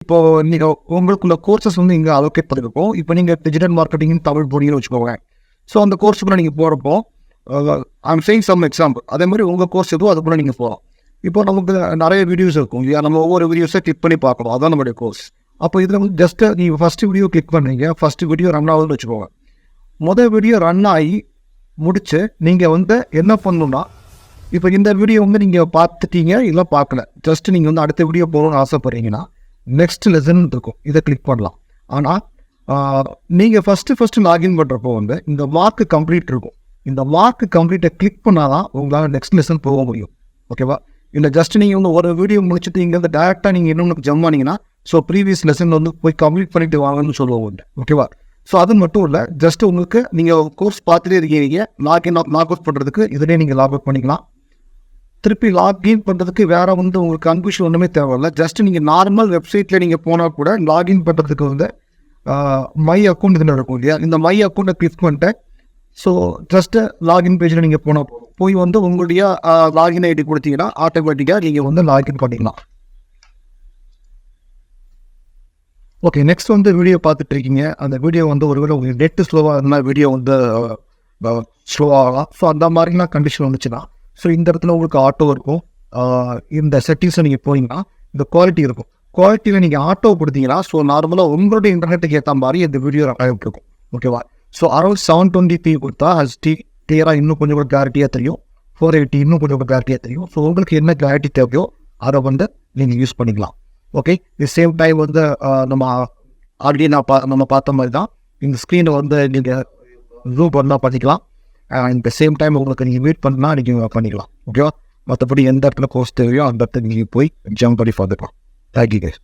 இப்போ நீங்கள் உங்களுக்குள்ள கோர்சஸ் வந்து இங்கே அலோகேட் பண்ணியிருக்கோம். இப்போ நீங்கள் டிஜிட்டல் மார்க்கெட்டிங் தமிழ் போனீங்கன்னு வச்சுக்கோங்க. ஸோ அந்த கோர்ஸுக்குள்ள நீங்கள் போகிறப்போ ஐம் சேயிங் சம் எக்ஸாம்பிள். அதே மாதிரி உங்கள் கோர்ஸ் எதுவும் அதுக்குள்ளே நீங்கள் போகலாம். இப்போ நமக்கு நிறைய வீடியோஸ் இருக்கும் இல்லையா, நம்ம ஒவ்வொரு வீடியோஸை கிளிக் பண்ணி பார்க்கணும். அதான் நம்மளுடைய கோர்ஸ். அப்போ இதில் வந்து ஜஸ்ட்டு நீங்கள் ஃபஸ்ட்டு வீடியோ கிளிக் பண்ணுறீங்க, ஃபஸ்ட்டு வீடியோ ரன் ஆகுதுன்னு வச்சுக்கோங்க. மொதல் வீடியோ ரன் ஆகி முடிச்சு நீங்கள் வந்து என்ன பண்ணணும்னா, இப்போ இந்த வீடியோ வந்து நீங்கள் பார்த்துட்டீங்க இல்லை பார்க்கல, ஜஸ்ட்டு நீங்கள் வந்து அடுத்த வீடியோ போகணும்னு ஆசைப்பட்றீங்கன்னா நெக்ஸ்ட் லெசன் இருக்கும், இதை கிளிக் பண்ணலாம். ஆனால் நீங்கள் ஃபஸ்ட்டு லாகின் பண்ணுறப்போ வந்து இந்த மார்க்கு கம்ப்ளீட் இருக்கும். இந்த மார்க்கு கம்ப்ளீட்டை கிளிக் பண்ணால் தான் உங்களால் நெக்ஸ்ட் லெசன் போக முடியும். ஓகேவா? இல்லை ஜஸ்ட் நீங்கள் வந்து ஒரு வீடியோ முடிச்சுட்டு இங்கே வந்து டேரெக்டாக நீங்கள் இன்னொன்று ஜம்ப் பண்ணிங்கன்னா ஸோ ப்ரீவியஸ் லெசன் வந்து போய் கம்ப்ளீட் பண்ணிட்டு வாங்கன்னு சொல்லுவாங்க. ஓகேவா? ஸோ அது மட்டும் இல்லை, ஜஸ்ட் உங்களுக்கு நீங்கள் கோர்ஸ் பார்த்துட்டே இருக்கீங்க, லாக் அவுட் பண்ணுறதுக்கு இதிலே நீங்கள் லாக் அவுட் பண்ணிக்கலாம். திருப்பி லாகின் பண்ணுறதுக்கு வேறு வந்து உங்களுக்கு கன்ஃபியூஷன் ஒன்றுமே தேவையில்லை. ஜஸ்ட் நீங்கள் நார்மல் வெப்சைட்டில் நீங்கள் போனால் கூட லாகின் பண்ணுறதுக்கு வந்து மை அக்கௌண்ட் இதில் இருக்கும் இல்லையா, இந்த மை அக்கௌண்ட்டை கிளிக் பண்ணிட்டு ஸோ ஜஸ்ட்டு லாகின் பேஜில் நீங்கள் போனால் போய் வந்து உங்களுடைய லாகின் ஐடி கொடுத்தீங்கன்னா ஆட்டோமேட்டிக்காக நீங்கள் வந்து லாகின் பண்ணிக்கலாம். ஓகே, நெக்ஸ்ட் வந்து வீடியோ பார்த்துட்டு இருக்கீங்க. அந்த வீடியோ வந்து ஒருவேளை உங்களுக்கு நெட்டு ஸ்லோவாக இருந்தால் வீடியோ வந்து ஸ்லோவாகலாம். ஸோ அந்த மாதிரிலாம் கண்டிஷன் வந்துச்சுன்னா ஸோ இந்த இடத்துல உங்களுக்கு ஆட்டோ இருக்கும். இந்த செட்டிங்ஸை நீங்கள் போனீங்கன்னா இந்த குவாலிட்டி இருக்கும். குவாலிட்டியில் நீங்கள் ஆட்டோ கொடுத்தீங்கன்னா ஸோ நார்மலாக உங்களுடைய இன்டர்நெட்டுக்கு ஏற்ற மாதிரி இந்த வீடியோ ரெக்கார்ட் இருக்கும். ஓகேவா? ஸோ அரௌண்ட் 720p கொடுத்தா ஹெச்டி கிளியராக இன்னும் கொஞ்சம் கூட கிளாரிட்டியாக தெரியும். 480 இன்னும் கொஞ்சம் கூட கிளாரிட்டியாக தெரியும். ஸோ உங்களுக்கு என்ன கிளாரிட்டி தேவையோ அதை வந்து நீங்கள் யூஸ் பண்ணிக்கலாம். ஓகே, தி சேம் டைம் வந்து நம்ம ஆல்ரெடி நம்ம பார்த்த மாதிரி தான் இந்த ஸ்க்ரீனை வந்து நீங்கள் ஜூம் பண்ணால் பண்ணிக்கலாம். இந்த சேம் டைம் உங்களுக்கு நீங்கள் மீட் பண்ணால் நீங்கள் பண்ணிக்கலாம். ஓகேவா? மற்றபடி எந்த இடத்துல கோர்ஸ் தேவையோ அந்த இடத்துல நீங்கள் போய் ஜம்ப் பண்ணி பார்த்துக்கலாம். Thank you guys.